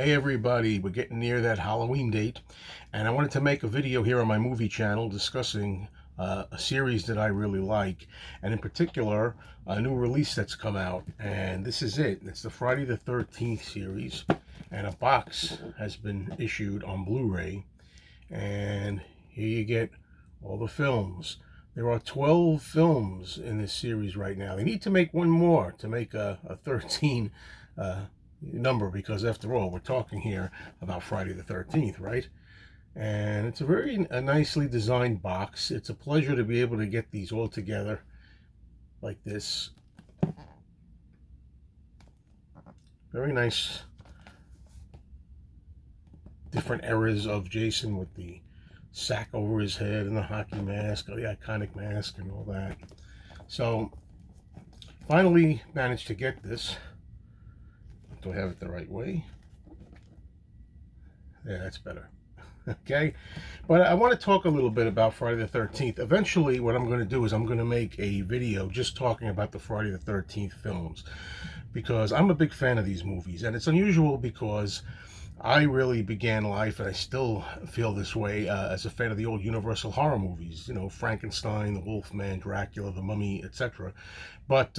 Hey everybody, we're getting near that Halloween date, and I wanted to make a video here on my movie channel discussing a series that I really like, and in particular, a new release that's come out, and this is it. It's the Friday the 13th series, and a box has been issued on Blu-ray, and here you get all the films. There are 12 films in this series right now. They need to make one more to make a 13 number, because after all, we're talking here about Friday the 13th, right? And it's a nicely designed box. It's a pleasure to be able to get these all together like this. Very nice, different eras of Jason with the sack over his head and the hockey mask, or the iconic mask and all that. So finally managed to get this. Do I have it the right way? Yeah, that's better. Okay, but I want to talk a little bit about Friday the 13th. Eventually, what I'm going to do is I'm going to make a video just talking about the Friday the 13th films, because I'm a big fan of these movies, and it's unusual because I really began life, and I still feel this way, as a fan of the old Universal horror movies, you know, Frankenstein, the Wolfman, Dracula, the Mummy, etc. But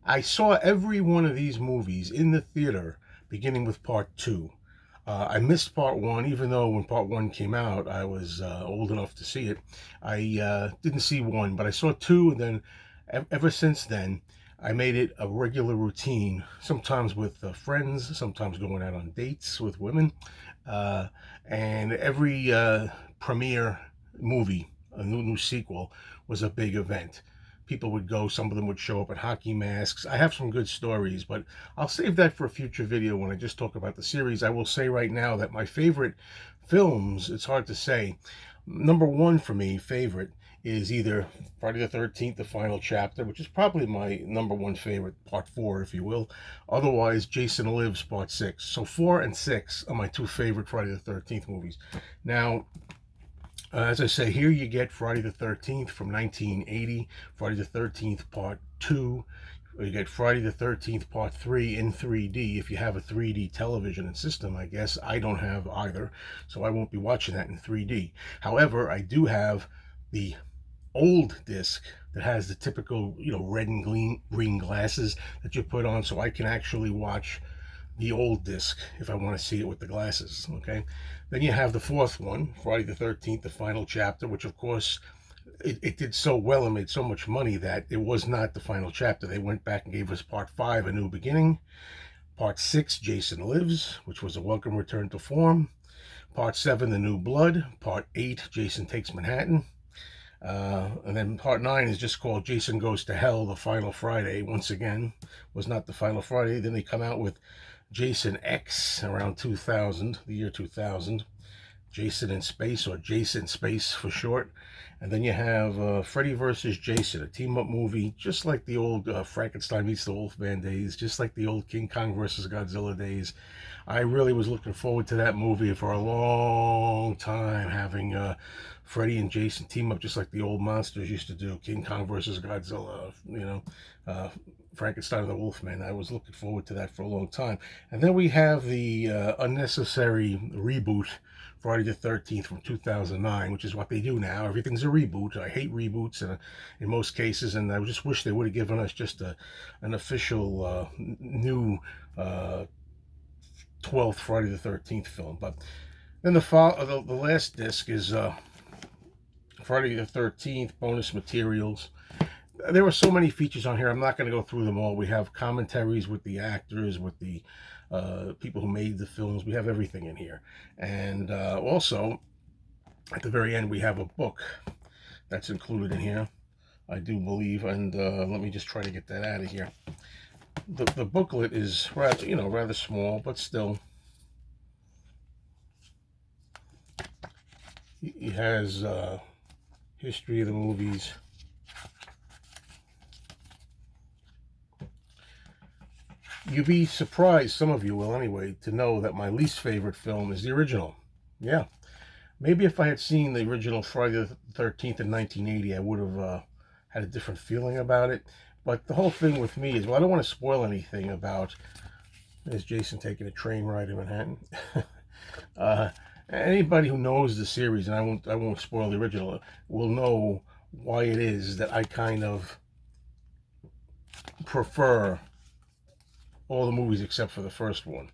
I saw every one of these movies in the theater, beginning with part two. I missed part one, even though when part one came out, I was old enough to see it. I didn't see one, but I saw two, and then ever since then, I made it a regular routine, sometimes with friends, sometimes going out on dates with women, uh, and every premiere movie, a new sequel, was a big event. People would go, some of them would show up in hockey masks. I have some good stories, but I'll save that for a future video when I just talk about the series. I will say right now that my favorite films, it's hard to say. Number one for me, favorite, is either Friday the 13th, the final chapter, which is probably my number one favorite, part four, if you will. Otherwise, Jason Lives, part six. So 4 and 6 are my two favorite Friday the 13th movies. Now, as I say, here you get Friday the 13th from 1980, Friday the 13th Part 2. You get Friday the 13th Part 3 in 3D, if you have a 3D television and system, I guess. I don't have either, so I won't be watching that in 3D. However, I do have the old disc that has the typical, you know, red and green glasses that you put on, so I can actually watch the old disc if I want to see it with the glasses. Okay, then you have the fourth one, Friday the 13th, the final chapter, which of course it did so well and made so much money that it was not the final chapter. They went back and gave us part 5, A New Beginning, part 6, Jason Lives, which was a welcome return to form, part 7, The New Blood, part 8, Jason Takes Manhattan, and then part 9 is just called Jason Goes to Hell, the final Friday. Once again, was not the final Friday. Then they come out with Jason X around 2000, the year 2000. Jason in Space, or Jason Space for short. And then you have Freddy versus Jason, a team-up movie, just like the old Frankenstein meets the Wolfman days, just like the old King Kong versus Godzilla days. I really was looking forward to that movie for a long time, having Freddy and Jason team up just like the old monsters used to do, King Kong versus Godzilla, you know, Frankenstein and the Wolfman. I was looking forward to that for a long time. And then we have the unnecessary reboot, Friday the 13th from 2009, which is what they do now. Everything's a reboot. I hate reboots in most cases, and I just wish they would have given us just an official new 12th Friday the 13th film. But then the last disc is Friday the 13th bonus materials. There were so many features on here. I'm not going to go through them all. We have commentaries with the actors, with the people who made the films. We have everything in here. And also, at the very end, we have a book that's included in here, I do believe. And let me just try to get that out of here. The booklet is rather, you know, rather small, but still. It has history of the movies. You'd be surprised, some of you will anyway, to know that my least favorite film is the original. Yeah. Maybe if I had seen the original Friday the 13th in 1980, I would have had a different feeling about it. But the whole thing with me is, well, I don't want to spoil anything about There's Jason taking a train ride in Manhattan. uh, Anybody who knows the series, and I won't spoil the original, will know why it is that I kind of prefer all the movies except for the first one,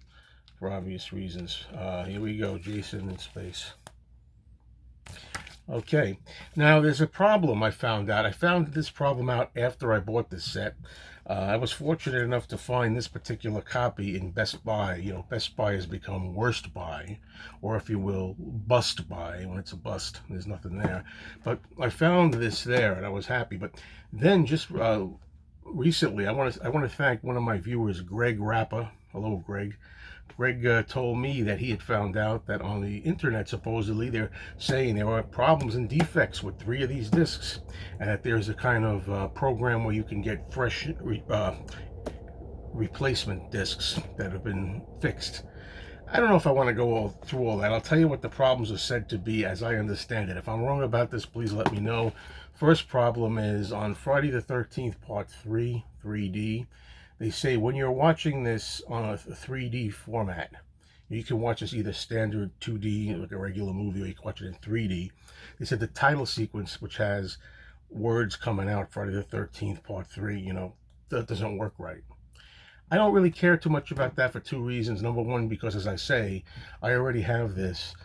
for obvious reasons. Here we go, Jason in space. Okay, now there's a problem I found out. I found this problem out after I bought this set. I was fortunate enough to find this particular copy in Best Buy. You know, Best Buy has become Worst Buy, or if you will, Bust Buy. When it's a bust, there's nothing there. But I found this there, and I was happy. But then just recently, I want to thank one of my viewers, Greg Rappa. Hello, Greg. Greg told me that he had found out that on the internet, supposedly, they're saying there are problems and defects with 3 of these discs, and that there's a kind of program where you can get fresh replacement discs that have been fixed. I don't know if I want to go through all that. I'll tell you what the problems are said to be as I understand it. If I'm wrong about this, please let me know. First problem is on Friday the 13th, Part 3, 3D. They say when you're watching this on a 3D format, you can watch this either standard 2D, like a regular movie, or you can watch it in 3D. They said the title sequence, which has words coming out, Friday the 13th, Part 3, you know, that doesn't work right. I don't really care too much about that for 2 reasons. Number one, because as I say, I already have this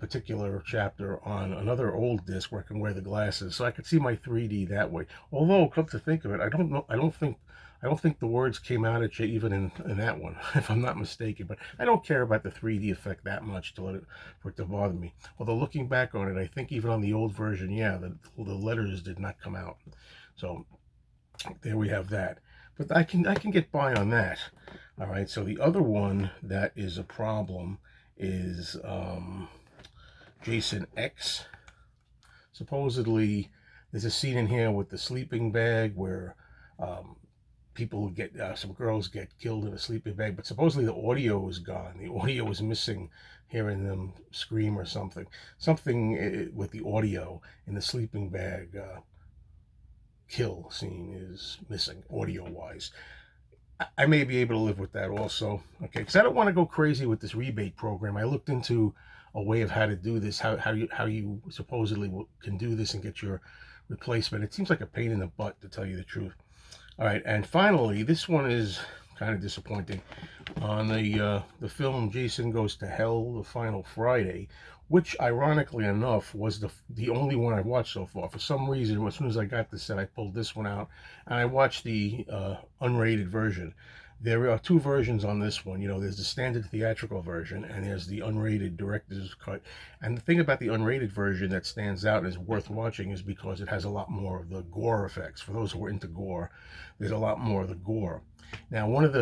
particular chapter on another old disc where I can wear the glasses, so I could see my 3D that way. Although, come to think of it, I don't think the words came out at you even in that one, if I'm not mistaken. But I don't care about the 3D effect that much for it to bother me. Although looking back on it, I think even on the old version, yeah, the letters did not come out. So there we have that. But I can get by on that. All right. So the other one that is a problem is Jason X. Supposedly, there's a scene in here with the sleeping bag where people get some girls get killed in a sleeping bag, but supposedly the audio is gone. The audio is missing, hearing them scream or something. Something with the audio in the sleeping bag kill scene is missing audio wise. I may be able to live with that also. Okay, because I don't want to go crazy with this rebate program. I looked into a way of how to do this, how you supposedly can do this and get your replacement. It seems like a pain in the butt, to tell you the truth. All right, and finally, this one is kind of disappointing. On the film Jason Goes to Hell, the final Friday, which ironically enough was the only one I watched so far. For some reason, as soon as I got this set, I pulled this one out and I watched the unrated version. There are 2 versions on this one. You know, there's the standard theatrical version and there's the unrated director's cut. And the thing about the unrated version that stands out and is worth watching is because it has a lot more of the gore effects. For those who are into gore, there's a lot more of the gore. Now, one of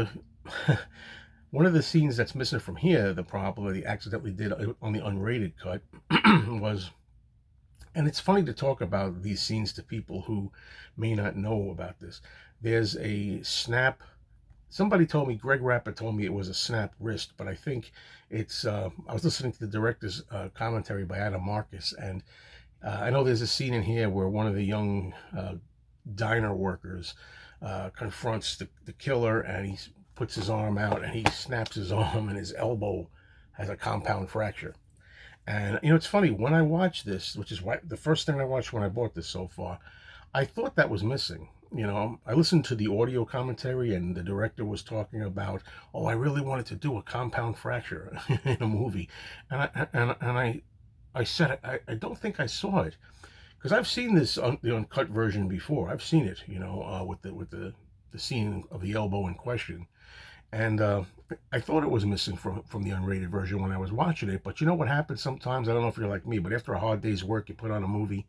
the scenes that's missing from here, the problem that he accidentally did on the unrated cut was, and it's funny to talk about these scenes to people who may not know about this. There's a snap. Somebody told me, Greg Rapper told me it was a snap wrist, but I think it's, I was listening to the director's commentary by Adam Marcus, and I know there's a scene in here where one of the young diner workers confronts the killer, and he puts his arm out and he snaps his arm and his elbow has a compound fracture. And you know, it's funny, when I watched this, which is the first thing I watched when I bought this so far, I thought that was missing. You know, I listened to the audio commentary and the director was talking about, oh, I really wanted to do a compound fracture in a movie. And I said, I don't think I saw it. Because I've seen this the uncut version before. I've seen it, you know, with the scene of the elbow in question, and I thought it was missing from the unrated version when I was watching it. But you know what happens sometimes? I don't know if you're like me, but after a hard day's work, you put on a movie,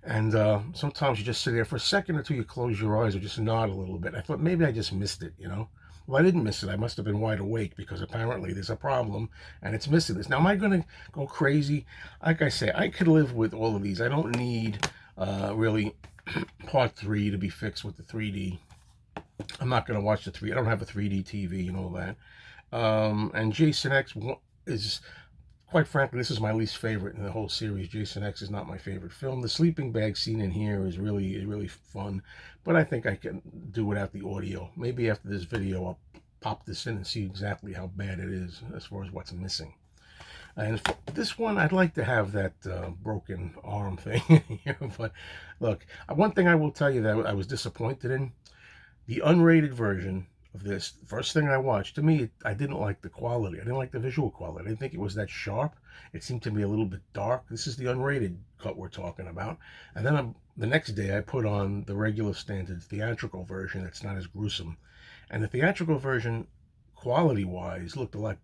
and sometimes you just sit there for a second or two, you close your eyes or just nod a little bit. I thought maybe I just missed it, you know. Well, I didn't miss it. I must have been wide awake because apparently there's a problem and it's missing this. Now, am I going to go crazy? Like I say, I could live with all of these. I don't need really part 3 to be fixed with the 3D. I'm not going to watch the 3D. I don't have a 3D TV and all that. And Jason X is, quite frankly, this is my least favorite in the whole series. Jason X is not my favorite film. The sleeping bag scene in here is really fun, but I think I can do without the audio. Maybe after this video, pop this in and see exactly how bad it is as far as what's missing. And for this one, I'd like to have that broken arm thing in here. But look, one thing I will tell you that I was disappointed in, the unrated version of this, first thing I watched, to me, I didn't like the quality. I didn't like the visual quality. I didn't think it was that sharp. It seemed to be a little bit dark. This is the unrated cut we're talking about. And then the next day, I put on the regular standard theatrical version that's not as gruesome. And the theatrical version, quality-wise, looked a lot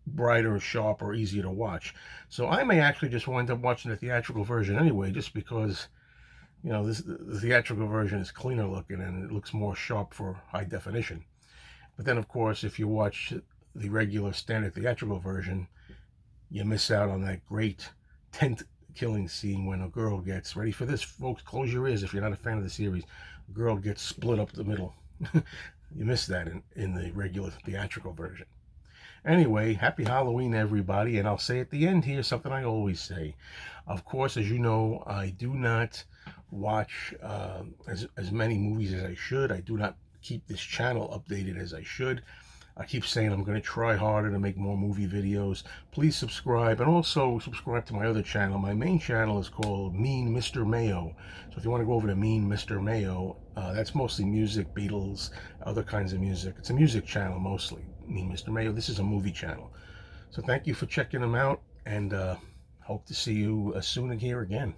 brighter, sharper, easier to watch. So I may actually just wind up watching the theatrical version anyway, just because, you know, the theatrical version is cleaner looking and it looks more sharp for high definition. But then, of course, if you watch the regular standard theatrical version, you miss out on that great tent killing scene when a girl gets, ready for this, folks, close your ears if you're not a fan of the series, a girl gets split up the middle. You miss that in the regular theatrical version. Anyway, happy Halloween, everybody. And I'll say at the end here something I always say. Of course, as you know, I do not watch as many movies as I should. I do not keep this channel updated as I should. I keep saying I'm going to try harder to make more movie videos. Please subscribe, and also subscribe to my other channel. My main channel is called Mean Mr. Mayo. So if you want to go over to Mean Mr. Mayo, that's mostly music, Beatles, other kinds of music. It's a music channel mostly, Mean Mr. Mayo. This is a movie channel. So thank you for checking them out, and hope to see you soon here again.